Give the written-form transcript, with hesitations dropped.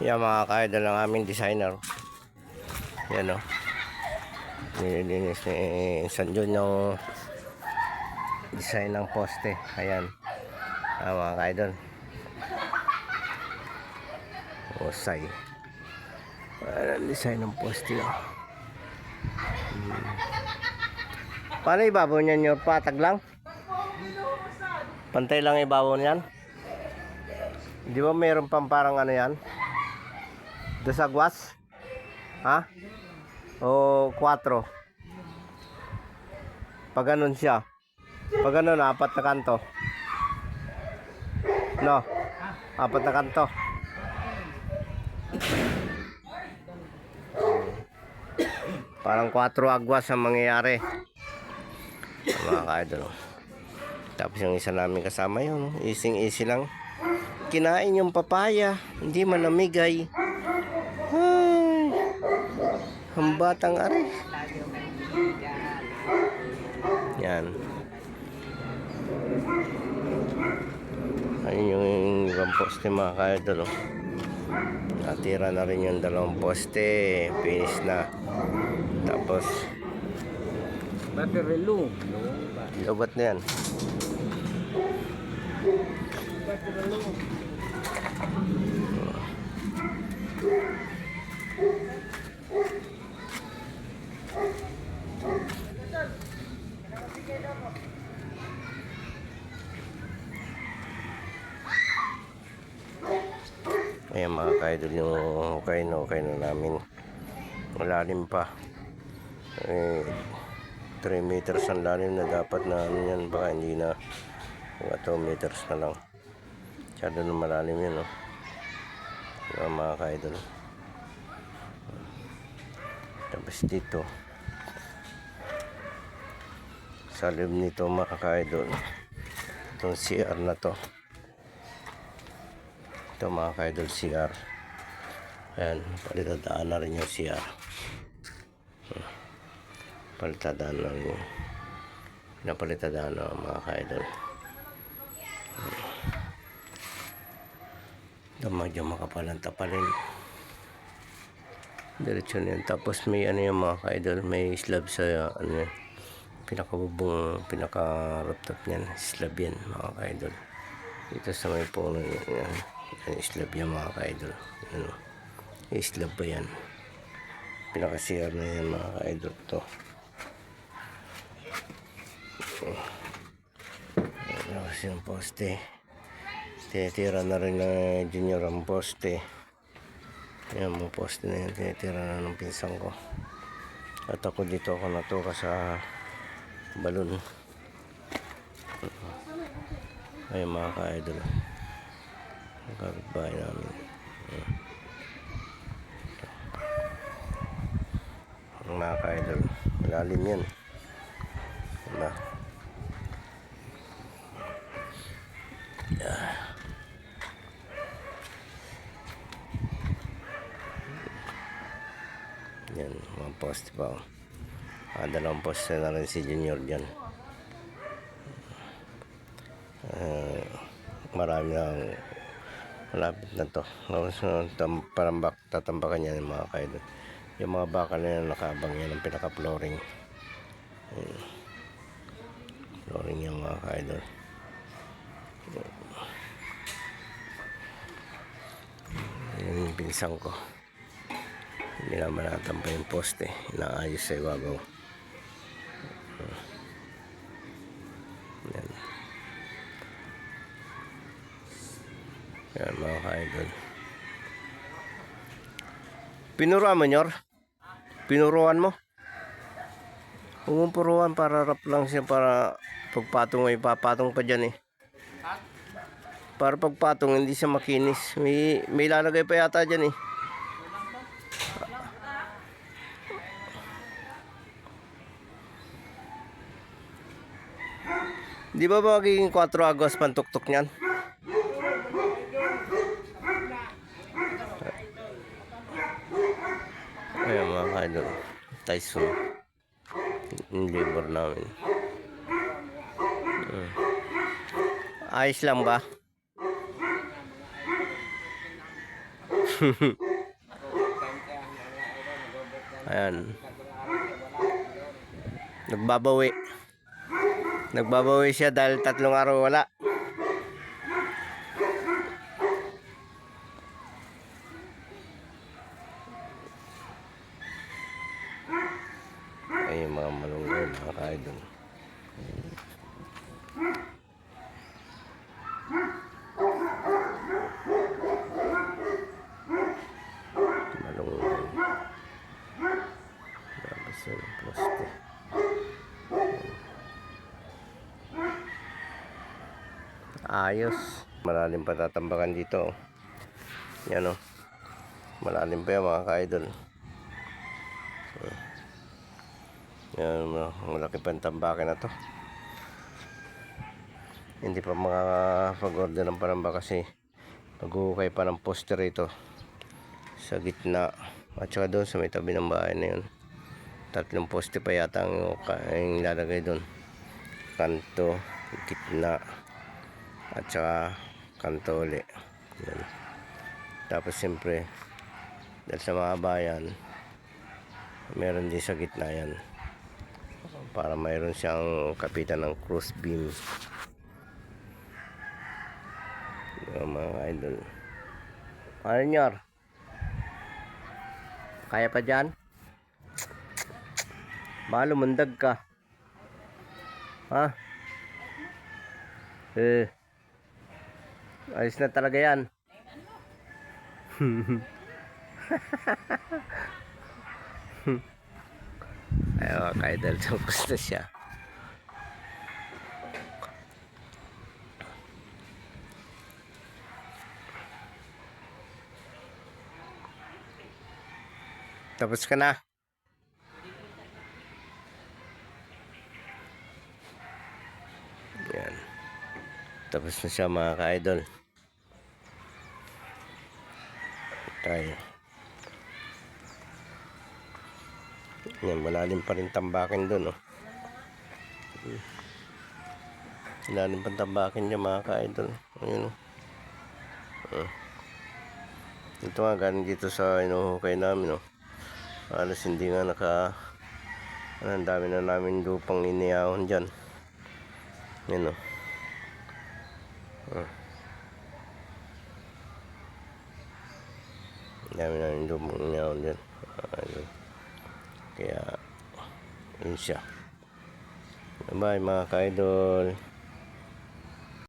Yan mga ka-idol ng aming designer. Yan o. Nililinis ni San John yung design ng poste. Ayan. Mga ka-idol. Osay. Ayan, design ng poste. Paano ibabaw niyan yung patag lang? Pantay lang ibabaw niyan? Di ba mayroon pang parang ano yan? Dasagwas? Ha? O 4? Pag ganun siya. Pag ganun, 4 na kanto. No? 4 na kanto. Parang 4 agwas ang mangyayari. Mga ka-idol. Tapos yung isa namin kasama yun. Easy lang. Kinain yung papaya. Hindi man namigay. Ay, ang batang ari. Yan. Ayun yung ibang poste mga ka-idol. Natira na rin yung 2 poste. Finish na. Tapos Baterelo. lobat na yan. Baterelo. Ayan mga ka-idol yung okay na namin. Malalim pa. 3 meters ang lalim na dapat na ano yan, baka hindi na, mga 2 meters na lang. Masyado na malalim yun, no? Mga ka-idol. Tapos dito sa loob nito mga ka-idol, itong CR na to, ito mga ka-idol, CR. Ayan, palitadaan na rin yung CR. Palitadaan na rin yung napalitadaan na mga ka-idol. Medyo makapal ang tapalin. Diretso na yan. Tapos may ano yung mga ka-idol, may slab sa ano, pinakabubong, pinaka-rooftop niyan. Slab yan mga ka-idol. Dito sa may puno yan. Yan slab yan mga ka-idol. Ano, slab ba yan? Pinaka-CR na yan mga ka-idol. Ito. Kasi yung poste. Tinitira na rin ng junior ang poste. Yan mga poste na yan. Tinitira na ng pinsang ko. At ako dito ako natuka sa balon. Ayun mga ka-idol. Ang kapitbahay namin. Ang mga ka-idol. Malalim yan. Diba? Yan, mga poste pa. 2 poste na rin si Junior dyan. Marami na malapit na to. Parang tatambakan yan yung mga ka-idol. Yung mga bakal na yan nakabang yan ang pinaka-flooring. Flooring yung mga ka-idol. Yan yung pinsang ko. Hindi naman natampa yung poste. Inaayos sa ibabaw. Yan. Yan mga ka-idol. Pinuruan mo, Nyor? Pinuruan mo? Pumupuruan para rap lang siya, para pagpatong ay papatong pa dyan eh. Para pagpatong hindi siya makinis. May lalagay pa yata dyan eh. Di ba magiging 4 agos pantuktok niyan? Ayan mga ka-idol. Tyson. Yung labor namin. Ayos lang ba? Ayan. Nagbabawi. Nagbabawi siya dahil 3 araw wala. Ay, mga malunggay, mga kaidol. Malunggay. Tapos yung poste. Ayos. Malalim pa tatambakan dito. Yan o. Malalim pa yan mga ka-idol. Yan, malaki pa yung tambakan na to. Hindi pa makapag-order ng panamba kasi mag-uukay pa ng poster ito sa gitna. At saka doon sa may tabi ng bahay na yun. 3 poste pa yata ang lalagay doon. Kanto, gitna, at saka kanto ulit. Yan. Tapos siyempre dahil sa mga bayan meron din sa gitna yan para mayroon siyang kapitan ng cross beam. Yung mga idol, ano nyor? Kaya pa dyan? Baka lumundag ka. Ha? Ayos na talaga yan. Ayaw, ka-idol, tapos na siya. Tapos ka na. Yan. Tapos na siya mga ka-idol. Tayo. Yan, malalim pa rin tambakin doon, oh. Malalim pa tambakin niya mga ka-idol. Ayun, oh. Ito nga, galing dito sa inuhukay namin, oh. Alas hindi nga ang dami na namin lupang iniyahon dyan. Yan, oh. Dami namin lupang iniyahon dyan. Kaya yun siya. Bye mga ka-idol.